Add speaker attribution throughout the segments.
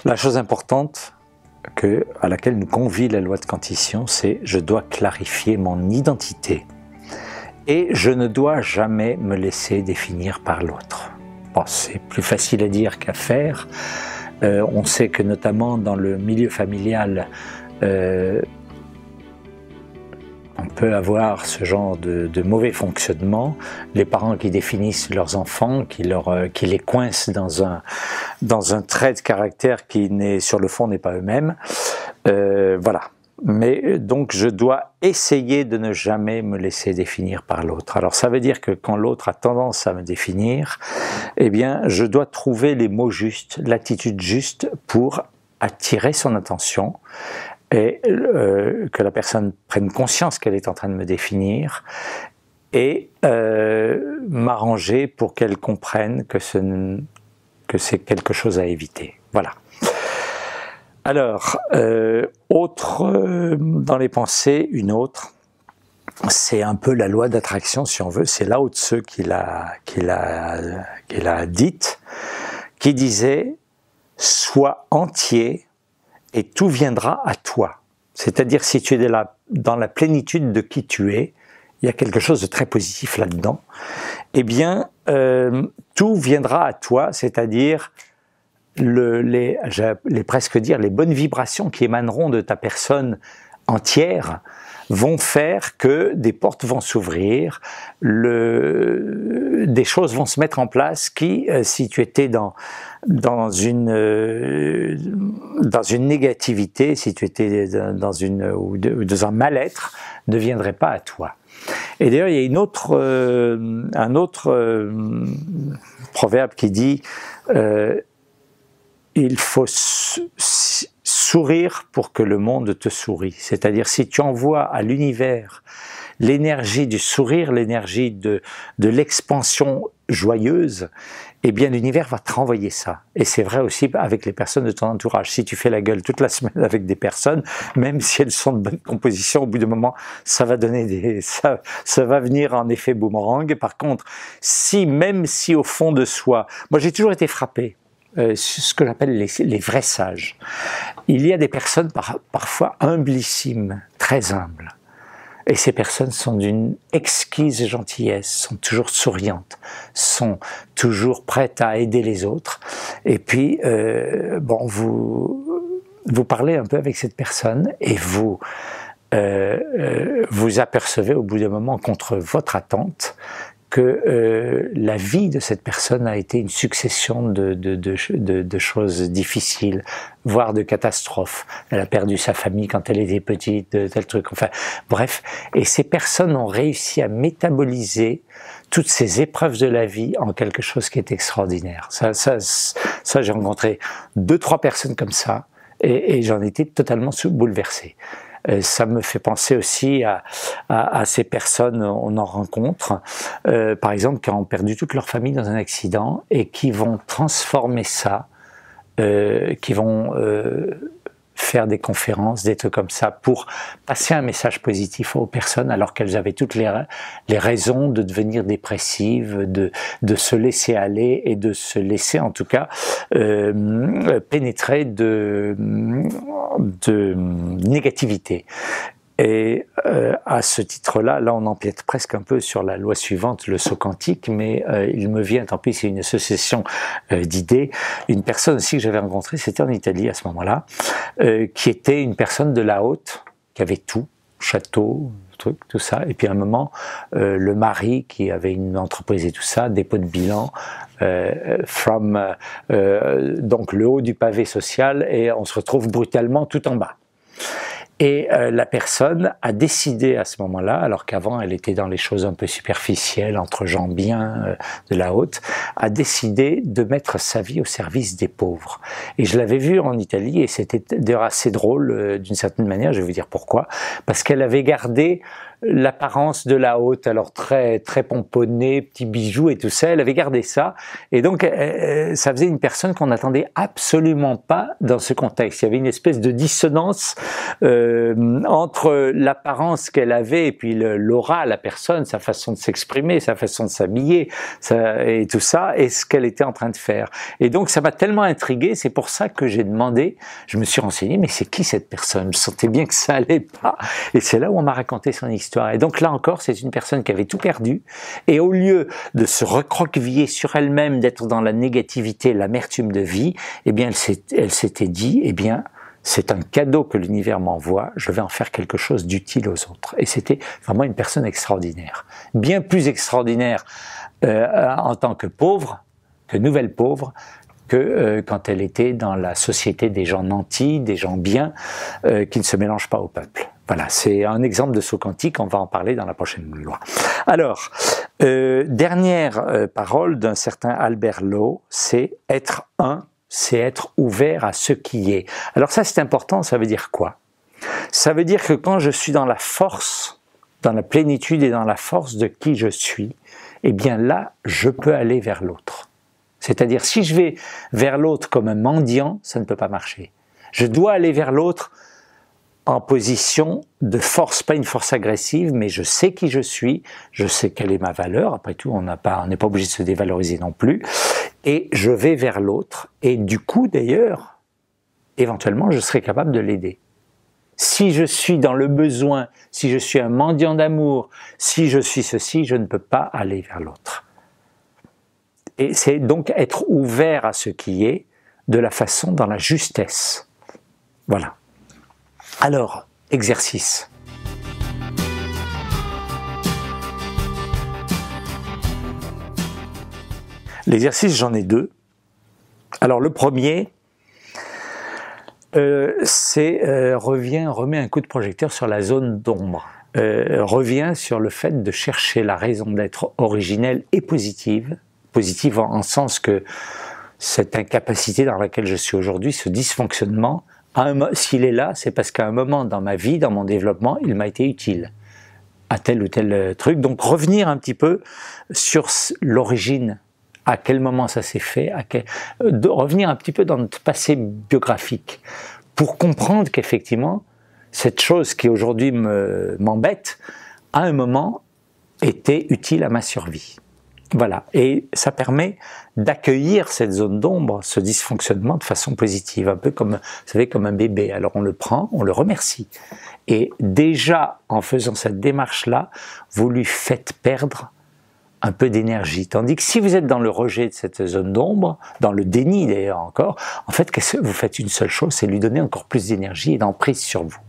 Speaker 1: La chose importante à laquelle nous convie la loi de quantition, c'est je dois clarifier mon identité et je ne dois jamais me laisser définir par l'autre. Bon, c'est plus facile à dire qu'à faire. On sait que notamment dans le milieu familial, on peut avoir ce genre de mauvais fonctionnement, les parents qui définissent leurs enfants, qui les coincent dans un trait de caractère qui sur le fond n'est pas eux-mêmes. Voilà. Mais donc je dois essayer de ne jamais me laisser définir par l'autre. Alors ça veut dire que quand l'autre a tendance à me définir, eh bien je dois trouver les mots justes, l'attitude juste pour attirer son attention, et que la personne prenne conscience qu'elle est en train de me définir et m'arranger pour qu'elle comprenne que c'est quelque chose à éviter. Voilà. Alors, dans les pensées, une autre, c'est un peu la loi d'attraction si on veut, c'est Lao Tzu qui l'a dite, qui disait « Sois entier » et tout viendra à toi. C'est-à-dire, si tu es dans la plénitude de qui tu es, il y a quelque chose de très positif là-dedans, eh bien, tout viendra à toi, c'est-à-dire, j'allais presque dire, les bonnes vibrations qui émaneront de ta personne entière vont faire que des portes vont s'ouvrir, des choses vont se mettre en place qui, si tu étais dans une négativité, si tu étais dans un mal-être, ne viendraient pas à toi. Et d'ailleurs, il y a un autre proverbe qui dit il faut sourire pour que le monde te sourie. C'est-à-dire, si tu envoies à l'univers l'énergie du sourire, l'énergie de l'expansion joyeuse, eh bien l'univers va te renvoyer ça. Et c'est vrai aussi avec les personnes de ton entourage. Si tu fais la gueule toute la semaine avec des personnes, même si elles sont de bonne composition, au bout d'un moment, ça va donner ça va venir en effet boomerang. Par contre, même si au fond de soi, moi j'ai toujours été frappé, ce que j'appelle les vrais sages. Il y a des personnes parfois humblissimes, très humbles. Et ces personnes sont d'une exquise gentillesse, sont toujours souriantes, sont toujours prêtes à aider les autres. Et puis, vous parlez un peu avec cette personne et vous apercevez au bout d'un moment, contre votre attente, que la vie de cette personne a été une succession de choses difficiles, voire de catastrophes. Elle a perdu sa famille quand elle était petite, tel truc, enfin bref. Et ces personnes ont réussi à métaboliser toutes ces épreuves de la vie en quelque chose qui est extraordinaire. Ça j'ai rencontré 2-3 personnes comme ça, et j'en étais totalement bouleversé. Ça me fait penser aussi à ces personnes, on en rencontre, par exemple, qui ont perdu toute leur famille dans un accident et qui vont transformer ça, qui vont faire des conférences, des trucs comme ça, pour passer un message positif aux personnes alors qu'elles avaient toutes les raisons de devenir dépressives, de se laisser aller et de se laisser en tout cas pénétrer de négativité. Et à ce titre-là, là on empiète presque un peu sur la loi suivante, le saut quantique, mais il me vient, tant pis, c'est une association d'idées. Une personne aussi que j'avais rencontrée, c'était en Italie à ce moment-là, qui était une personne de la haute, qui avait tout, château, truc, tout ça. Et puis à un moment, le mari qui avait une entreprise et tout ça, dépôt de bilan, donc le haut du pavé social, et on se retrouve brutalement tout en bas. Et la personne a décidé à ce moment-là, alors qu'avant elle était dans les choses un peu superficielles, entre gens bien de la haute, a décidé de mettre sa vie au service des pauvres. Et je l'avais vu en Italie, et c'était d'ailleurs assez drôle d'une certaine manière, je vais vous dire pourquoi, parce qu'elle avait gardé l'apparence de la haute, alors très pomponnée, petits bijoux et tout ça, elle avait gardé ça, et donc ça faisait une personne qu'on n'attendait absolument pas dans ce contexte. Il y avait une espèce de dissonance entre l'apparence qu'elle avait et puis l'aura, la personne, sa façon de s'exprimer, sa façon de s'habiller, et tout ça, et ce qu'elle était en train de faire. Et donc ça m'a tellement intrigué, c'est pour ça que j'ai demandé, je me suis renseigné, mais c'est qui cette personne? Je sentais bien que ça allait pas, et c'est là où on m'a raconté son histoire. Et donc là encore, c'est une personne qui avait tout perdu, et au lieu de se recroqueviller sur elle-même, d'être dans la négativité, l'amertume de vie, eh bien elle s'était dit, eh bien c'est un cadeau que l'univers m'envoie, je vais en faire quelque chose d'utile aux autres. Et c'était vraiment une personne extraordinaire, bien plus extraordinaire en tant que pauvre, que nouvelle pauvre, que quand elle était dans la société des gens nantis, des gens bien, qui ne se mélangent pas au peuple. Voilà, c'est un exemple de saut quantique, on va en parler dans la prochaine loi. Alors, dernière parole d'un certain Albert Lowe, c'est être un, c'est être ouvert à ce qui est. Alors ça c'est important, ça veut dire quoi? Ça veut dire que quand je suis dans la force, dans la plénitude et dans la force de qui je suis, eh bien là, je peux aller vers l'autre. C'est-à-dire, si je vais vers l'autre comme un mendiant, ça ne peut pas marcher. Je dois aller vers l'autre en position de force, pas une force agressive, mais je sais qui je suis, je sais quelle est ma valeur, après tout, on n'est pas obligé de se dévaloriser non plus, et je vais vers l'autre, et du coup, d'ailleurs, éventuellement, je serai capable de l'aider. Si je suis dans le besoin, si je suis un mendiant d'amour, si je suis ceci, je ne peux pas aller vers l'autre. Et c'est donc être ouvert à ce qui est, de la façon, dans la justesse. Voilà. Alors, exercice. L'exercice, j'en ai deux. Alors, le premier, remet un coup de projecteur sur la zone d'ombre. Revient sur le fait de chercher la raison d'être originelle et positive. Positive en sens que cette incapacité dans laquelle je suis aujourd'hui, ce dysfonctionnement, s'il est là, c'est parce qu'à un moment dans ma vie, dans mon développement, il m'a été utile à tel ou tel truc. Donc revenir un petit peu sur l'origine, à quel moment ça s'est fait, de revenir un petit peu dans notre passé biographique, pour comprendre qu'effectivement, cette chose qui aujourd'hui m'embête, à un moment, était utile à ma survie. Voilà, et ça permet d'accueillir cette zone d'ombre, ce dysfonctionnement de façon positive, un peu comme, vous savez, comme un bébé. Alors on le prend, on le remercie. Et déjà, en faisant cette démarche-là, vous lui faites perdre un peu d'énergie. Tandis que si vous êtes dans le rejet de cette zone d'ombre, dans le déni d'ailleurs encore, en fait, vous faites une seule chose, c'est lui donner encore plus d'énergie et d'emprise sur vous.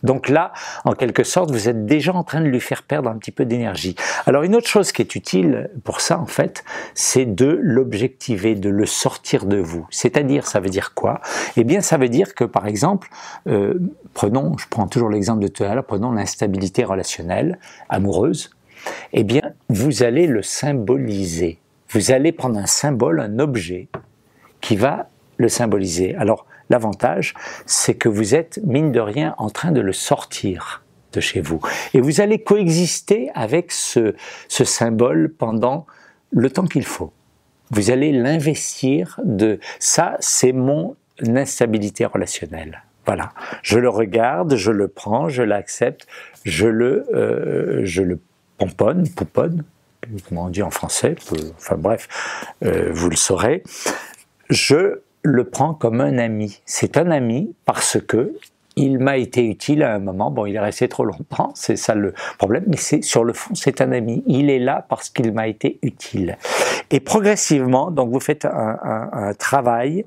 Speaker 1: Donc là, en quelque sorte, vous êtes déjà en train de lui faire perdre un petit peu d'énergie. Alors une autre chose qui est utile pour ça, en fait, c'est de l'objectiver, de le sortir de vous. C'est-à-dire, ça veut dire quoi? Eh bien, ça veut dire que, par exemple, je prends toujours l'exemple de tout à l'heure, prenons l'instabilité relationnelle, amoureuse. Eh bien, vous allez le symboliser. Vous allez prendre un symbole, un objet, qui va le symboliser. Alors, l'avantage, c'est que vous êtes, mine de rien, en train de le sortir de chez vous. Et vous allez coexister avec ce symbole pendant le temps qu'il faut. Vous allez l'investir de... Ça, c'est mon instabilité relationnelle. Voilà. Je le regarde, je le prends, je l'accepte, je le pouponne, comment on dit en français, enfin bref, vous le saurez. Je le prend comme un ami. C'est un ami parce que il m'a été utile à un moment. Bon, il est resté trop longtemps, c'est ça le problème, mais sur le fond, c'est un ami. Il est là parce qu'il m'a été utile. Et progressivement, donc vous faites un travail,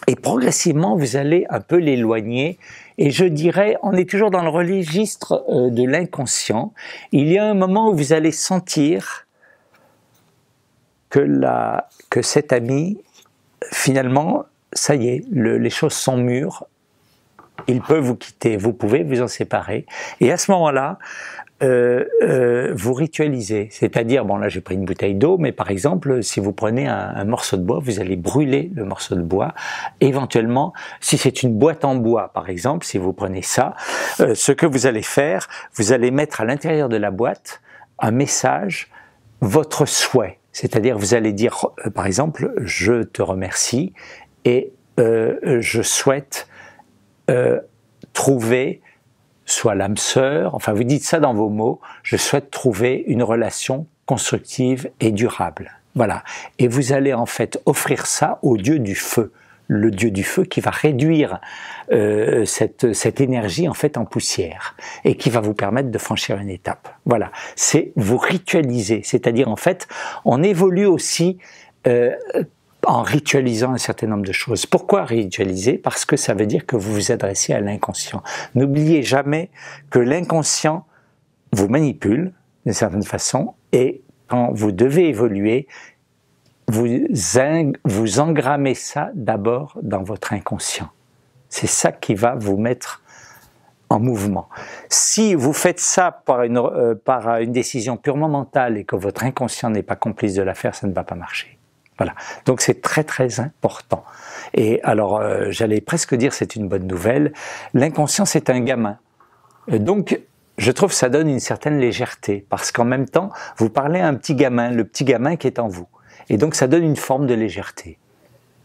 Speaker 1: et progressivement, vous allez un peu l'éloigner. Et je dirais, on est toujours dans le registre de l'inconscient. Il y a un moment où vous allez sentir que cet ami, finalement, ça y est, les choses sont mûres, il peut vous quitter, vous pouvez vous en séparer, et à ce moment-là, vous ritualisez. C'est-à-dire, bon là j'ai pris une bouteille d'eau, mais par exemple, si vous prenez un morceau de bois, vous allez brûler le morceau de bois. Éventuellement, si c'est une boîte en bois, par exemple, si vous prenez ça, ce que vous allez faire, vous allez mettre à l'intérieur de la boîte un message, votre souhait. C'est-à-dire, vous allez dire, par exemple, je te remercie et je souhaite trouver soit l'âme sœur, enfin vous dites ça dans vos mots, je souhaite trouver une relation constructive et durable. Voilà. Et vous allez en fait offrir ça au dieu du feu. Le dieu du feu qui va réduire cette énergie en fait en poussière et qui va vous permettre de franchir une étape. Voilà. C'est vous ritualiser. C'est-à-dire en fait, on évolue aussi en ritualisant un certain nombre de choses. Pourquoi ritualiser? Parce que ça veut dire que vous vous adressez à l'inconscient. N'oubliez jamais que l'inconscient vous manipule d'une certaine façon et quand vous devez évoluer, vous engrammez ça d'abord dans votre inconscient. C'est ça qui va vous mettre en mouvement. Si vous faites ça par une décision purement mentale et que votre inconscient n'est pas complice de l'affaire, ça ne va pas marcher. Voilà. Donc c'est très très important. Et alors, j'allais presque dire c'est une bonne nouvelle, l'inconscient c'est un gamin. Donc, je trouve que ça donne une certaine légèreté, parce qu'en même temps, vous parlez à un petit gamin, le petit gamin qui est en vous. Et donc ça donne une forme de légèreté.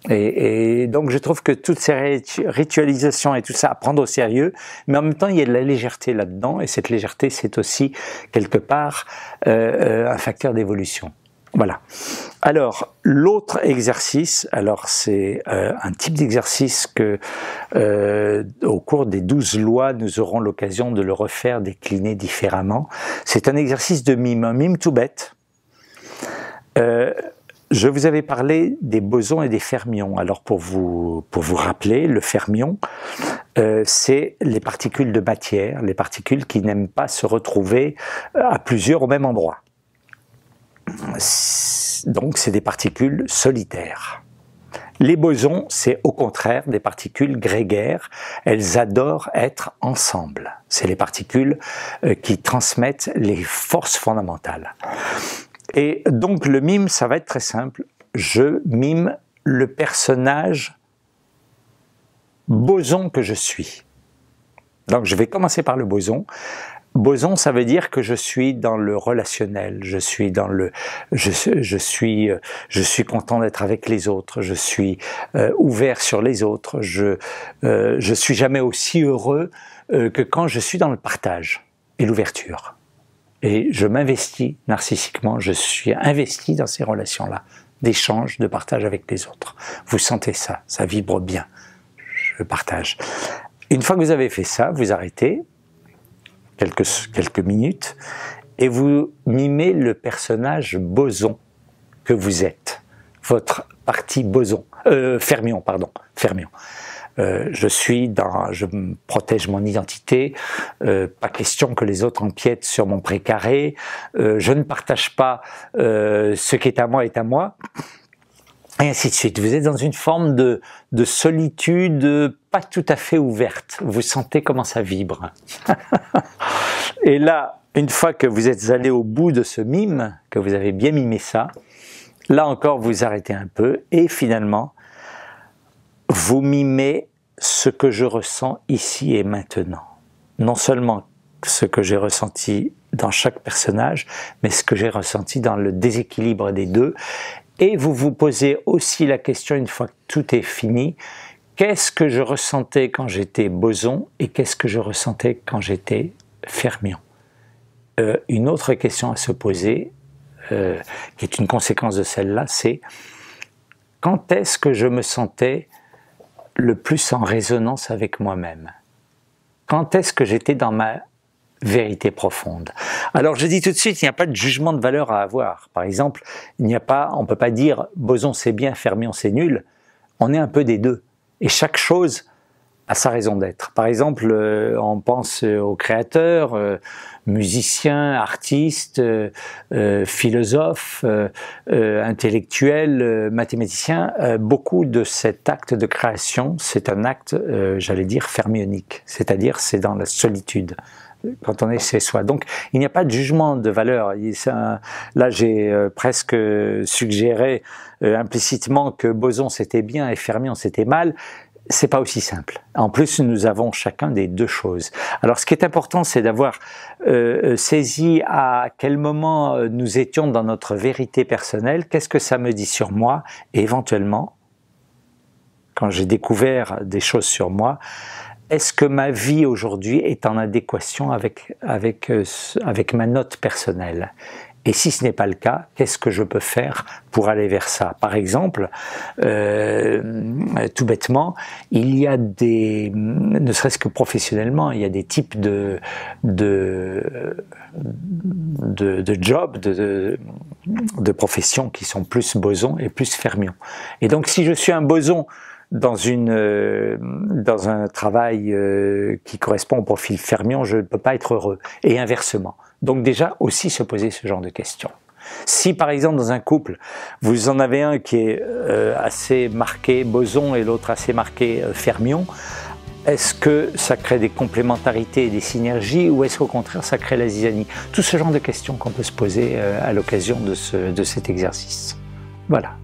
Speaker 1: Et donc je trouve que toutes ces ritualisations et tout ça à prendre au sérieux, mais en même temps il y a de la légèreté là-dedans, et cette légèreté c'est aussi quelque part un facteur d'évolution. Voilà. Alors, l'autre exercice, alors c'est un type d'exercice que, au cours des 12 lois, nous aurons l'occasion de le refaire, décliner différemment. C'est un exercice de mime, un mime tout bête. Je vous avais parlé des bosons et des fermions. Alors, pour vous rappeler, le fermion, c'est les particules de matière, les particules qui n'aiment pas se retrouver à plusieurs au même endroit. Donc c'est des particules solitaires. Les bosons, c'est au contraire des particules grégaires, elles adorent être ensemble. C'est les particules qui transmettent les forces fondamentales. Et donc le mime, ça va être très simple. Je mime le personnage boson que je suis. Donc je vais commencer par le boson. Boson, ça veut dire que je suis dans le relationnel, je suis dans le, je suis content d'être avec les autres, je suis ouvert sur les autres, je suis jamais aussi heureux que quand je suis dans le partage et l'ouverture. Et je m'investis narcissiquement, je suis investi dans ces relations-là, d'échange, de partage avec les autres. Vous sentez ça, ça vibre bien, je partage. Une fois que vous avez fait ça, vous arrêtez, quelques minutes, et vous mimez le personnage boson que vous êtes, votre partie boson, fermion, pardon, fermion. Je protège mon identité, pas question que les autres empiètent sur mon précaré, je ne partage pas ce qui est à moi, et ainsi de suite. Vous êtes dans une forme de solitude pas tout à fait ouverte. Vous sentez comment ça vibre. Et là, une fois que vous êtes allé au bout de ce mime, que vous avez bien mimé ça, là encore vous arrêtez un peu et finalement, vous mimez ce que je ressens ici et maintenant. Non seulement ce que j'ai ressenti dans chaque personnage, mais ce que j'ai ressenti dans le déséquilibre des deux. Et vous vous posez aussi la question, une fois que tout est fini, qu'est-ce que je ressentais quand j'étais boson et qu'est-ce que je ressentais quand j'étais fermion? Une autre question à se poser, qui est une conséquence de celle-là, c'est quand est-ce que je me sentais le plus en résonance avec moi-même? Quand est-ce que j'étais dans ma vérité profonde? Alors je dis tout de suite, il n'y a pas de jugement de valeur à avoir. Par exemple, on ne peut pas dire boson c'est bien, fermion c'est nul. On est un peu des deux. Et chaque chose a sa raison d'être. Par exemple, on pense aux créateurs, musiciens, artistes, philosophes, intellectuels, mathématiciens. Beaucoup de cet acte de création, c'est un acte, j'allais dire, fermionique. C'est-à-dire, c'est dans la solitude. quand on est chez soi. Donc il n'y a pas de jugement de valeur. Là j'ai presque suggéré implicitement que Boson c'était bien et Fermion c'était mal. C'est pas aussi simple. En plus, nous avons chacun des deux choses. Alors, ce qui est important, c'est d'avoir saisi à quel moment nous étions dans notre vérité personnelle, qu'est-ce que ça me dit sur moi, et éventuellement, quand j'ai découvert des choses sur moi, est-ce que ma vie aujourd'hui est en adéquation avec ma note personnelle? Et si ce n'est pas le cas, qu'est-ce que je peux faire pour aller vers ça? Par exemple, tout bêtement, il y a ne serait-ce que professionnellement, il y a des types de jobs, de professions qui sont plus Boson et plus Fermion. Et donc, si je suis un Boson dans un travail qui correspond au profil Fermion, je ne peux pas être heureux. Et inversement. Donc déjà, aussi se poser ce genre de questions. Si par exemple dans un couple, vous en avez un qui est assez marqué Boson et l'autre assez marqué Fermion, est-ce que ça crée des complémentarités et des synergies ou est-ce qu'au contraire ça crée la zizanie? Tout ce genre de questions qu'on peut se poser à l'occasion de cet exercice. Voilà.